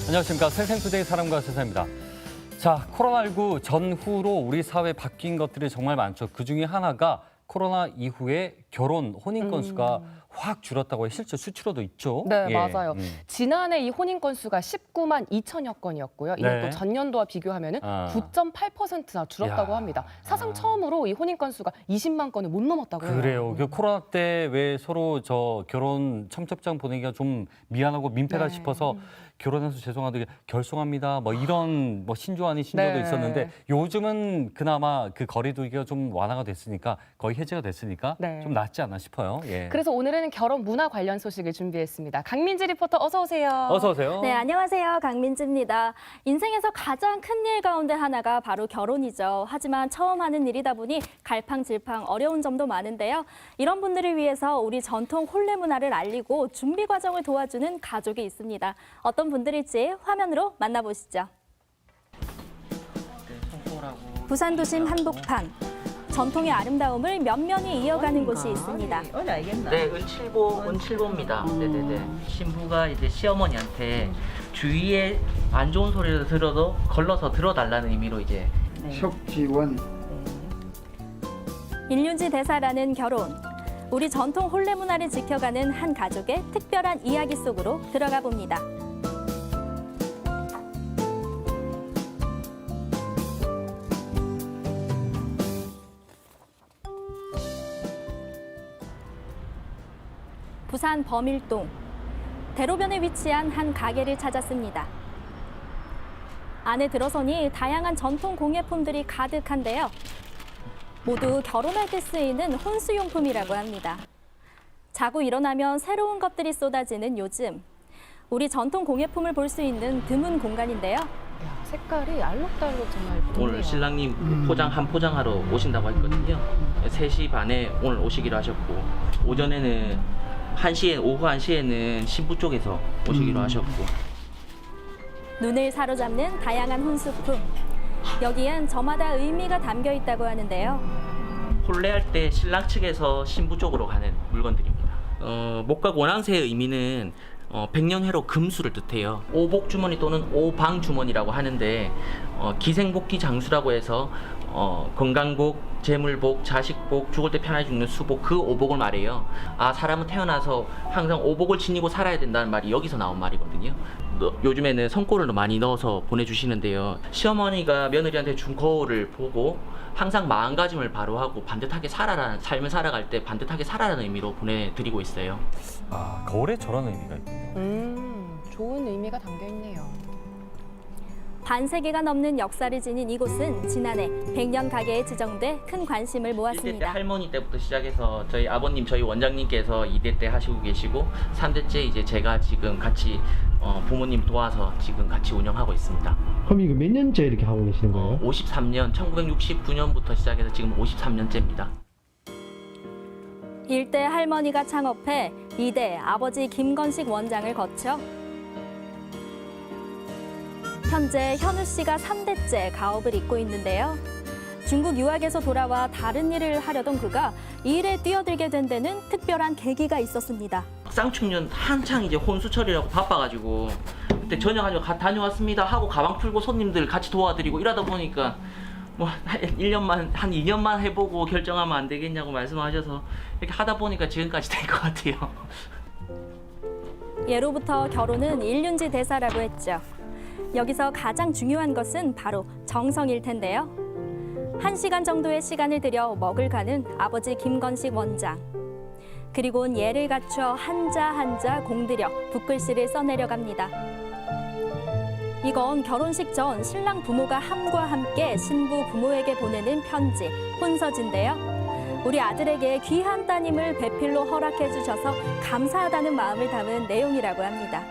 안녕하십니까. 생생투데이 사람과 세상입니다. 자, 코로나19 전후로 우리 사회에 바뀐 것들이 정말 많죠. 그중에 하나가 코로나 이후에 결혼, 혼인 건수가 확 줄었다고 해 실제 수치로도 있죠. 네, 예. 맞아요. 지난해 이 혼인 건수가 19만 2천여 건이었고요. 이는 네. 또 전년도와 비교하면 9.8%나 줄었다고 야. 합니다. 사상 처음으로 이 혼인 건수가 20만 건을 못 넘었다고 해요. 그래요. 그 코로나 때 왜 서로 저 결혼 청첩장 보내기가 좀 미안하고 민폐다 네. 싶어서 결혼해서 죄송한데 결송합니다. 뭐 이런 뭐 신조 아닌 신조도 네. 있었는데 요즘은 그나마 그 거리두기가 좀 완화가 됐으니까 거의 해제가 됐으니까 네. 좀 낫지 않나 싶어요. 예. 그래서 오늘은 결혼 문화 관련 소식을 준비했습니다. 강민지 리포터 어서 오세요. 어서 오세요. 네, 안녕하세요. 강민지입니다. 인생에서 가장 큰 일 가운데 하나가 바로 결혼이죠. 하지만 처음 하는 일이다 보니 갈팡질팡 어려운 점도 많은데요. 이런 분들을 위해서 우리 전통 혼례 문화를 알리고 준비 과정을 도와주는 가족이 있습니다. 어떤 분들일지 화면으로 만나보시죠. 부산 도심 한복판. 전통의 아름다움을 면면히 이어가는 곳이 있습니다. 네, 은칠보입니다. 네네네. 신부가 이제 시어머니한테 주위에 안 좋은 소리를 들어도 걸러서 들어달라는 의미로 이제 속지원 일륜지 대사라는 결혼. 우리 전통 혼례 문화를 지켜가는 한 가족의 특별한 이야기 속으로 들어가 봅니다. 부산 범일동. 대로변에 위치한 한 가게를 찾았습니다. 안에 들어서니 다양한 전통 공예품들이 가득한데요. 모두 결혼할 때 쓰이는 혼수용품이라고 합니다. 자고 일어나면 새로운 것들이 쏟아지는 요즘. 우리 전통 공예품을 볼 수 있는 드문 공간인데요. 야, 색깔이 알록달록 정말 예쁘네요. 오늘 신랑님 포장 한 포장하러 오신다고 했거든요. 3시 반에 오늘 오시기로 하셨고 오전에는 오후 1시에는 신부 쪽에서 오시기로 하셨고 눈을 사로잡는 다양한 혼수품. 여기엔 저마다 의미가 담겨 있다고 하는데요. 혼례할 때 신랑 측에서 신부 쪽으로 가는 물건들입니다. 목각 원앙새의 의미는 백년해로 금수를 뜻해요. 오복 주머니 또는 오방 주머니라고 하는데 기생복귀 장수라고 해서 건강복, 재물복, 자식복, 죽을 때 편하게 죽는 수복 그 오복을 말해요. 아, 사람은 태어나서 항상 오복을 지니고 살아야 된다는 말이 여기서 나온 말이거든요. 요즘에는 성꼬를 많이 넣어서 보내주시는데요. 시어머니가 며느리한테 준 거울을 보고 항상 마음가짐을 바로하고 반듯하게 삶을 살아갈 때 반듯하게 살아라는 의미로 보내드리고 있어요. 아, 거울에 저런 의미가 있군요. 좋은 의미가 담겨 있네요. 반세기가 넘는 역사를 지닌 이곳은 지난해 100년 가게에 지정돼 큰 관심을 1대 때 모았습니다. 할머니 때부터 시작해서 저희 아버님, 저희 원장님께서 2대 때 하시고 계시고 3대째 이제 제가 지금 같이 부모님 도와서 지금 같이 운영하고 있습니다. 그럼 이거 몇 년째 이렇게 하고 계시는 거예요? 53년, 1969년부터 시작해서 지금 53년째입니다. 1대 할머니가 창업해 2대 아버지 김건식 원장을 거쳐 현재 현우 씨가 3대째 가업을 잇고 있는데요. 중국 유학에서 돌아와 다른 일을 하려던 그가 이 일에 뛰어들게 된 데는 특별한 계기가 있었습니다. 쌍충년 한창 이제 혼수철이라고 바빠가지고 그때 저녁 다녀왔습니다 하고 가방 풀고 손님들 같이 도와드리고 이러다 보니까 뭐 1년만 한 2년만 해보고 결정하면 안 되겠냐고 말씀하셔서 이렇게 하다 보니까 지금까지 된 것 같아요. 예로부터 결혼은 일륜지 대사라고 했죠. 여기서 가장 중요한 것은 바로 정성일 텐데요. 1시간 정도의 시간을 들여 먹을 가는 아버지 김건식 원장. 그리고는 예를 갖춰 한자 한자 공들여 붓글씨를 써내려갑니다. 이건 결혼식 전 신랑 부모가 함과 함께 신부 부모에게 보내는 편지, 혼서지인데요. 우리 아들에게 귀한 따님을 배필로 허락해 주셔서 감사하다는 마음을 담은 내용이라고 합니다.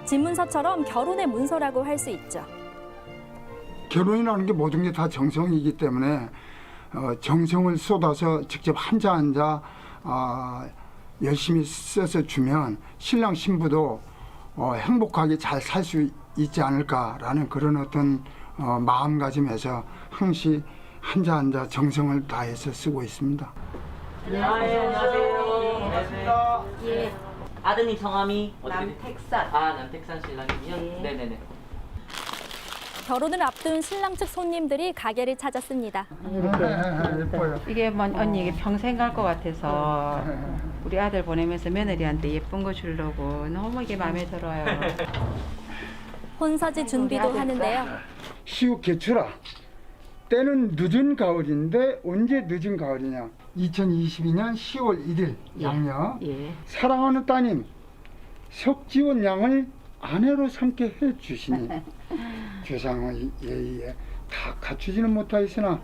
집문서처럼 결혼의 문서라고 할 수 있죠. 결혼이라는 게 모든 게 다 정성이기 때문에 정성을 쏟아서 직접 한자 한자 열심히 써서 주면 신랑 신부도 행복하게 잘 살 수 있지 않을까라는 그런 어떤 마음가짐에서 항시 한자 한자 정성을 다해서 쓰고 있습니다. 안녕하세요. 반갑습니다. 예. 아드님 성함이 어떻게 남택산. 남택산 신랑님이요? 네. 네네네. 결혼을 앞둔 신랑 측 손님들이 가게를 찾았습니다. 예뻐요. 이게 뭐 언니 이게 평생 갈 것 같아서 우리 아들 보내면서 며느리한테 예쁜 거 주려고 너무 이게 마음에 들어요. 혼서지 준비도 하는데요. 시우 개출아. 때는 늦은 가을인데 언제 늦은 가을이냐? 2022년 10월 1일 양력 예. 사랑하는 따님 석지원 양을 아내로 삼게 해 주시니 조상의 예의에 다 갖추지는 못하였으나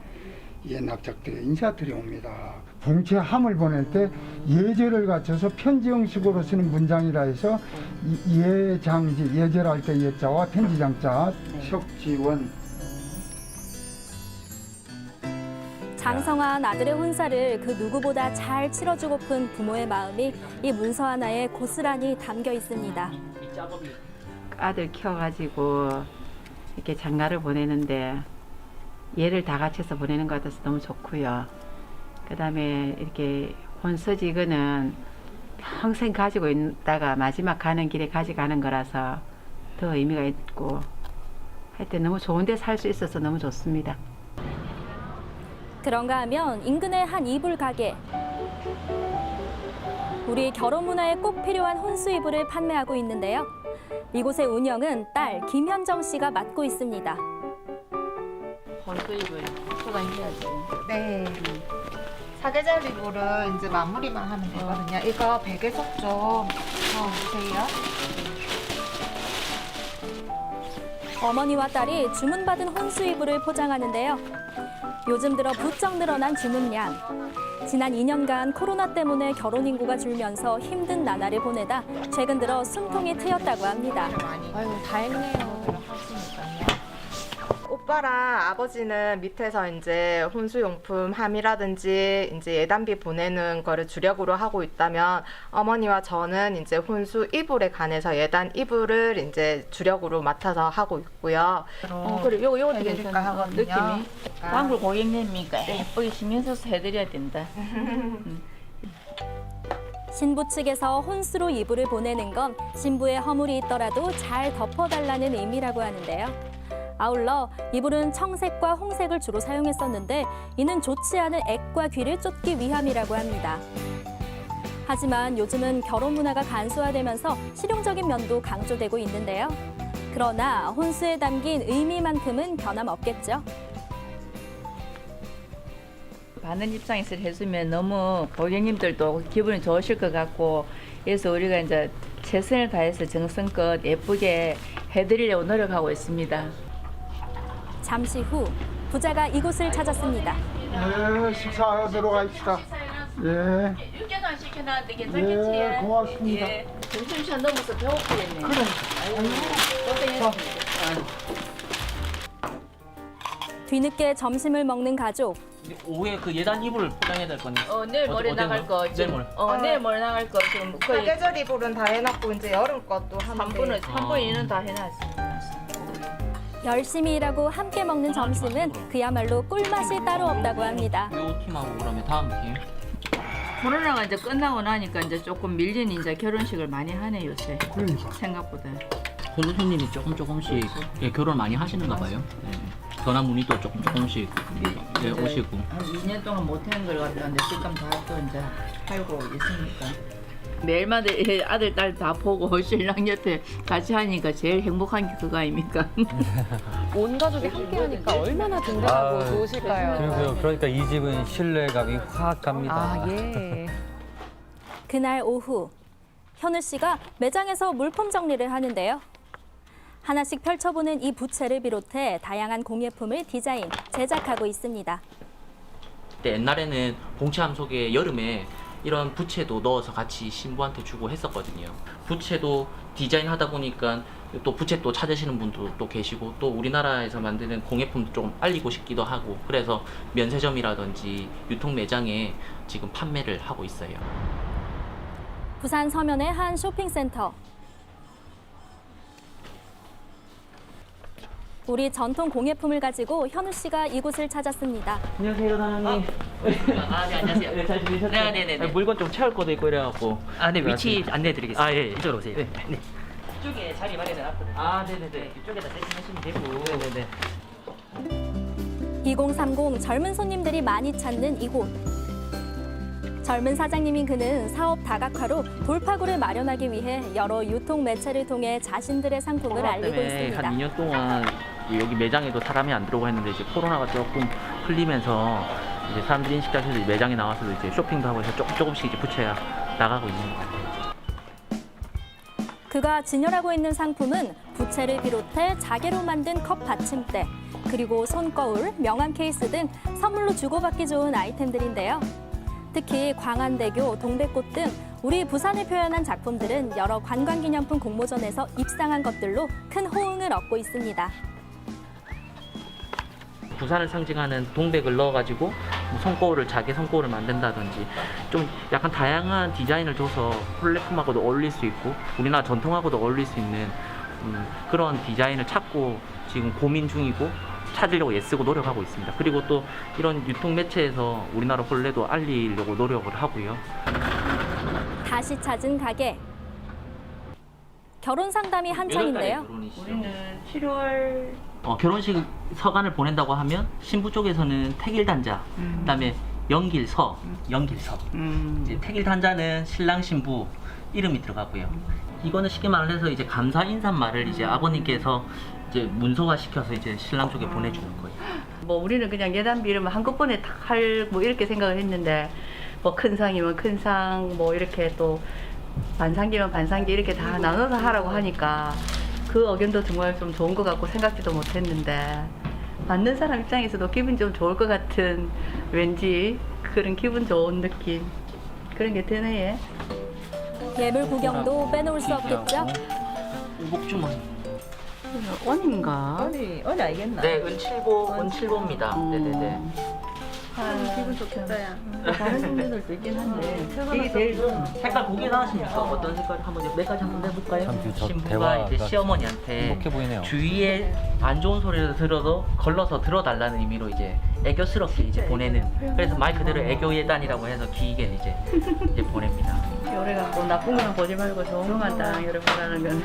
예납작들의 인사드려옵니다. 봉채함을 보낼 때 예절을 갖춰서 편지 형식으로 쓰는 문장이라 해서 예장지 예절할 때 예자와 편지장자 석지원. 장성한 아들의 혼사를 그 누구보다 잘 치러주고픈 부모의 마음이 이 문서 하나에 고스란히 담겨 있습니다. 아들 키워가지고 이렇게 장가를 보내는데 얘를 다 같이서 보내는 것 같아서 너무 좋고요. 그다음에 이렇게 혼서지 이거는 평생 가지고 있다가 마지막 가는 길에 가져가는 거라서 더 의미가 있고 하여튼 너무 좋은 데 살 수 있어서 너무 좋습니다. 그런가 하면 인근의 한 이불 가게. 우리 결혼 문화에 꼭 필요한 혼수 이불을 판매하고 있는데요. 이곳의 운영은 딸 김현정 씨가 맡고 있습니다. 혼수 이불 소장해야지. 네. 사계절 이불은 이제 마무리만 하면 되거든요. 이거 베개속 좀 넣어주세요. 어머니와 딸이 주문받은 혼수 이불을 포장하는데요. 요즘 들어 부쩍 늘어난 주문량. 지난 2년간 코로나 때문에 결혼 인구가 줄면서 힘든 나날을 보내다 최근 들어 숨통이 트였다고 합니다. 아유, 다행이네요. 오빠랑 아버지는 밑에서 이제 혼수용품 함이라든지 이제 예단비 보내는 거를 주력으로 하고 있다면 어머니와 저는 이제 혼수 이불에 관해서 예단 이불을 이제 주력으로 맡아서 하고 있고요. 그리고 요것도 해드릴까 괜찮아. 하거든요. 느낌이 단골 고객님이니까 예쁘게 신경 써서 해드려야 된다. 신부 측에서 혼수로 이불을 보내는 건 신부의 허물이 있더라도 잘 덮어달라는 의미라고 하는데요. 아울러 이불은 청색과 홍색을 주로 사용했었는데 이는 좋지 않은 액과 귀를 쫓기 위함이라고 합니다. 하지만 요즘은 결혼 문화가 간소화되면서 실용적인 면도 강조되고 있는데요. 그러나 혼수에 담긴 의미만큼은 변함없겠죠. 받는 입장에서 해주면 너무 고객님들도 기분이 좋으실 것 같고 그래서 우리가 이제 최선을 다해서 정성껏 예쁘게 해드리려고 노력하고 있습니다. 잠시 후 부자가 이곳을 찾았습니다. 네, 식사하도록 합시다. 예. 육개장 시켜놨는데 괜찮겠지? 예, 고맙습니다. 점심시간 넘어서 배고프겠네. 그래. 뒤늦게 점심을 먹는 가족. 오후에 그 예단 이불을 포장해야 될 건데. 내일 모레 나갈 거. 내일 모레. 내일 모레 나갈 거 지금 거의 사계절 이불은 다 해놨고 이제 여름 것도 하면 돼요. 3분의 2는 다 해놨어. 열심히 일하고 함께 먹는 점심은 그야말로 꿀맛이 따로 없다고 합니다. 요 팀하고 그러면 다음 팀. 코로나가 이제 끝나고 나니까 이제 조금 밀린 이제 결혼식을 많이 하네 요새. 그러니까. 생각보다. 혼수 손님이 조금씩 결혼 많이 하시는가 봐요. 전화 문의도 조금씩 오시고. 한 2년 동안 못하는 걸 갖다가 지금 다 또 이제 팔고 있으니까. 매일마다 아들, 딸 다 보고 신랑 옆에 같이 하니까 제일 행복한 게 그거 아닙니까? 온 가족이 함께하니까 얼마나 든든하고 아유, 좋으실까요? 그러니까 이 집은 신뢰감이 확 갑니다. 아, 예. 그날 오후 현우 씨가 매장에서 물품 정리를 하는데요. 하나씩 펼쳐보는 이 부채를 비롯해 다양한 공예품을 디자인, 제작하고 있습니다. 옛날에는 봉채함 속에 여름에 이런 부채도 넣어서 같이 신부한테 주고 했었거든요. 부채도 디자인하다 보니까 또 부채 또 찾으시는 분도 또 계시고 또 우리나라에서 만드는 공예품도 좀 알리고 싶기도 하고 그래서 면세점이라든지 유통 매장에 지금 판매를 하고 있어요. 부산 서면의 한 쇼핑센터. 우리 전통 공예품을 가지고 현우 씨가 이곳을 찾았습니다. 안녕하세요, 사장님. 네, 안녕하세요. 네, 잘 지내셨어요? 네네네. 물건 좀 채울 것도 있고 이래갖고. 아, 네, 위치 안내해드리겠습니다. 아, 예. 이쪽으로 오세요. 네. 네. 이쪽에 자리 마련해 놨거든요. 아, 네네네. 이쪽에다 세팅하시면 되고. 네네네. 2030 젊은 손님들이 많이 찾는 이곳. 젊은 사장님인 그는 사업 다각화로 돌파구를 마련하기 위해 여러 유통 매체를 통해 자신들의 상품을 알리고 있습니다. 한 2년 동안 여기 매장에도 사람이 안 들어오고 했는데 이제 코로나가 조금 풀리면서 이제 사람들이 인식하셔서 매장에 나와서도 이제 쇼핑도 하고 해서 조금씩 이제 부채가 나가고 있는 것 같아요. 그가 진열하고 있는 상품은 부채를 비롯해 자개로 만든 컵 받침대, 그리고 손거울, 명함 케이스 등 선물로 주고받기 좋은 아이템들인데요. 특히 광안대교, 동백꽃 등 우리 부산을 표현한 작품들은 여러 관광기념품 공모전에서 입상한 것들로 큰 호응을 얻고 있습니다. 부산을 상징하는 동백을 넣어가지고 뭐 손거울을 자개 손거울을 만든다든지 좀 약간 다양한 디자인을 줘서 홀레품하고도 어울릴 수 있고 우리나라 전통하고도 어울릴 수 있는 그런 디자인을 찾고 지금 고민 중이고 찾으려고 애쓰고 노력하고 있습니다. 그리고 또 이런 유통 매체에서 우리나라 홀레도 알리려고 노력을 하고요. 다시 찾은 가게. 결혼 상담이 한창인데요. 우리는 7월 결혼식 서간을 보낸다고 하면 신부 쪽에서는 택일 단자, 그다음에 연길서. 이제 택일 단자는 신랑 신부 이름이 들어가고요. 이거는 쉽게 말해서 이제 감사 인사말을 이제 아버님께서 이제 문서화 시켜서 이제 신랑 쪽에 보내주는 거예요. 뭐 우리는 그냥 예단비 이러면 한꺼번에 다 할 뭐 이렇게 생각을 했는데 뭐 큰 상이면 큰 상, 뭐 이렇게 또 반상기면 반상기 이렇게 다 나눠서 하라고 하니까 그 의견도 정말 좀 좋은 것 같고 생각지도 못했는데 받는 사람 입장에서도 기분 좀 좋을 것 같은 왠지 그런 기분 좋은 느낌 그런 게 드네. 예물 구경도 빼놓을 수 없겠죠. 오복주머니. 원인가? 언니 알겠나? 네, 은칠보입니다. 네네네. 기분 좋겠다. 야. 다른 종류들도 있긴 한데 이게 제일 좀 색깔 고기나 하십니까? 어떤 색깔 한번 몇 가지 한번 내볼까요? 참, 저 신부가 대화가 이제 시어머니한테 행복해 보이네요. 주위에 안 좋은 소리를 들어도 걸러서 들어달라는 의미로 이제 애교스럽게 이제 보내는. 그래서 말 그대로 애교 예단이라고 해서 기이게 이제 보냅니다. 오래 갖고 나쁜 거는 보지 말고 좋은 것만 딱 이렇게 보라는 건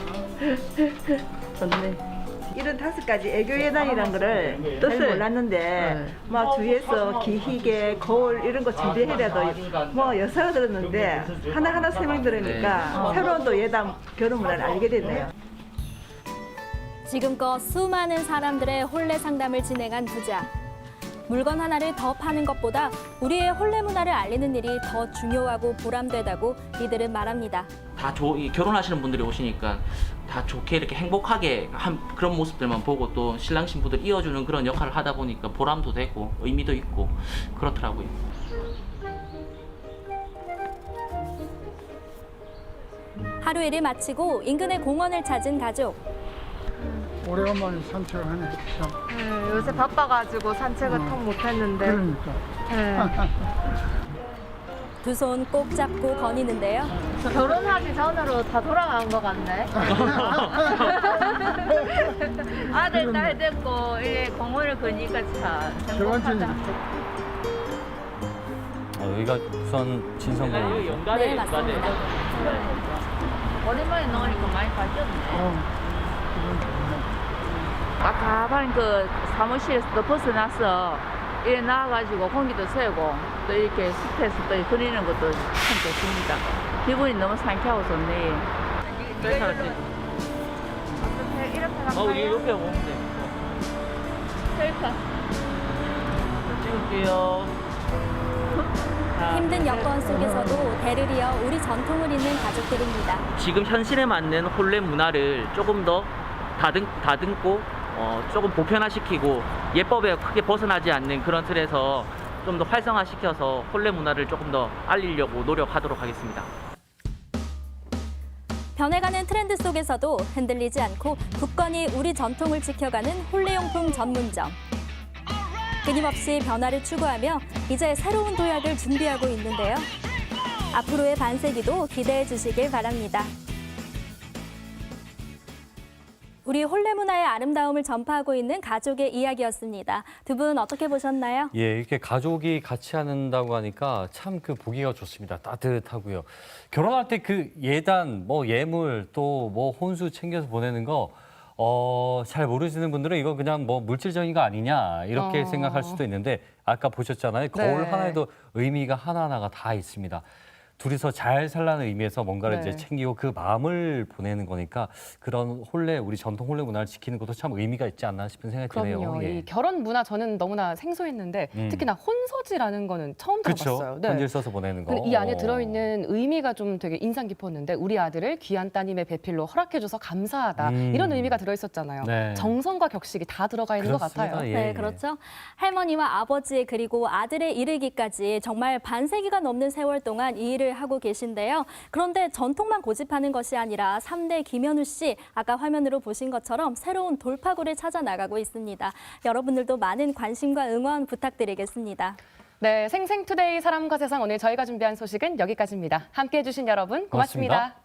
좋네. 이런 5가지 애교 예단이란 거를 뜻을 몰랐는데 막 주위에서 기희게 거울 이런 거 준비해라도 뭐 여사가 들었는데 하나하나 설명 들으니까 새로운 또 예단 결혼 문화를 알게 됐네요. 지금껏 수많은 사람들의 홀레 상담을 진행한 부자. 물건 하나를 더 파는 것보다 우리의 홀레 문화를 알리는 일이 더 중요하고 보람되다고 이들은 말합니다. 이 결혼하시는 분들이 오시니까 다 좋게 이렇게 행복하게 한 그런 모습들만 보고 또 신랑 신부들 이어주는 그런 역할을 하다 보니까 보람도 되고 의미도 있고 그렇더라고요. 하루 일을 마치고 인근의 공원을 찾은 가족. 오래간만에 산책을 하네. 참. 네, 요새 바빠가지고 산책을 통 못했는데. 그러니까. 네. 두 손 꼭 잡고 거니는데요. 결혼하기 전으로 다 돌아간 것 같네. 아들 딸 됐고 이래 공원을 거니까 참 행복하다. 여기가 부산 진성로. 네, 맞습니다. 오랜만에 나오니까 많이 바뀌었네. 아까 그 사무실에서 벗어나서 이래 나와가지고 공기도 쐬고 또 이렇게 숲에서 또 그리는 것도 참 좋습니다. 기분이 너무 상쾌하고 좋네. 이렇게 갈까요? 옆에 오면 돼. 셀카. 찍을게요. 힘든 여건 속에서도 대를 이어 우리 전통을 잇는 가족들입니다. 지금 현실에 맞는 홀레 문화를 조금 더 다듬고 조금 보편화시키고 예법에 크게 벗어나지 않는 그런 틀에서 좀 더 활성화시켜서 홀레 문화를 조금 더 알리려고 노력하도록 하겠습니다. 변해가는 트렌드 속에서도 흔들리지 않고 굳건히 우리 전통을 지켜가는 홀레용품 전문점. 끊임없이 변화를 추구하며 이제 새로운 도약을 준비하고 있는데요. 앞으로의 반세기도 기대해 주시길 바랍니다. 우리 혼례 문화의 아름다움을 전파하고 있는 가족의 이야기였습니다. 두 분 어떻게 보셨나요? 예, 이렇게 가족이 같이 한다고 하니까 참 그 보기가 좋습니다. 따뜻하고요. 결혼할 때 그 예단, 뭐 예물 또 뭐 혼수 챙겨서 보내는 거 잘 모르시는 분들은 이거 그냥 뭐 물질적인 거 아니냐 이렇게 생각할 수도 있는데 아까 보셨잖아요. 거울 네. 하나에도 의미가 하나하나가 다 있습니다. 둘이서 잘 살라는 의미에서 뭔가를 네. 이제 챙기고 그 마음을 보내는 거니까 그런 혼례, 우리 전통 혼례 문화를 지키는 것도 참 의미가 있지 않나 싶은 생각이 드네요. 그럼요. 예. 이 결혼 문화 저는 너무나 생소했는데 특히나 혼서지라는 거는 처음 들어봤어요. 그렇죠. 편지를 써서 보내는 거. 근데 이 안에 들어있는 의미가 좀 되게 인상 깊었는데 우리 아들을 귀한 따님의 배필로 허락해줘서 감사하다. 이런 의미가 들어있었잖아요. 네. 정성과 격식이 다 들어가 있는 그렇습니다. 것 같아요. 예, 네, 예. 그렇죠. 할머니와 아버지 그리고 아들에 이르기까지 정말 반세기가 넘는 세월 동안 이 일을 하고 계신데요. 그런데 전통만 고집하는 것이 아니라 3대 김현우 씨, 아까 화면으로 보신 것처럼 새로운 돌파구를 찾아 나가고 있습니다. 여러분들도 많은 관심과 응원 부탁드리겠습니다. 네, 생생투데이 사람과 세상 오늘 저희가 준비한 소식은 여기까지입니다. 함께해 주신 여러분 고맙습니다. 고맙습니다.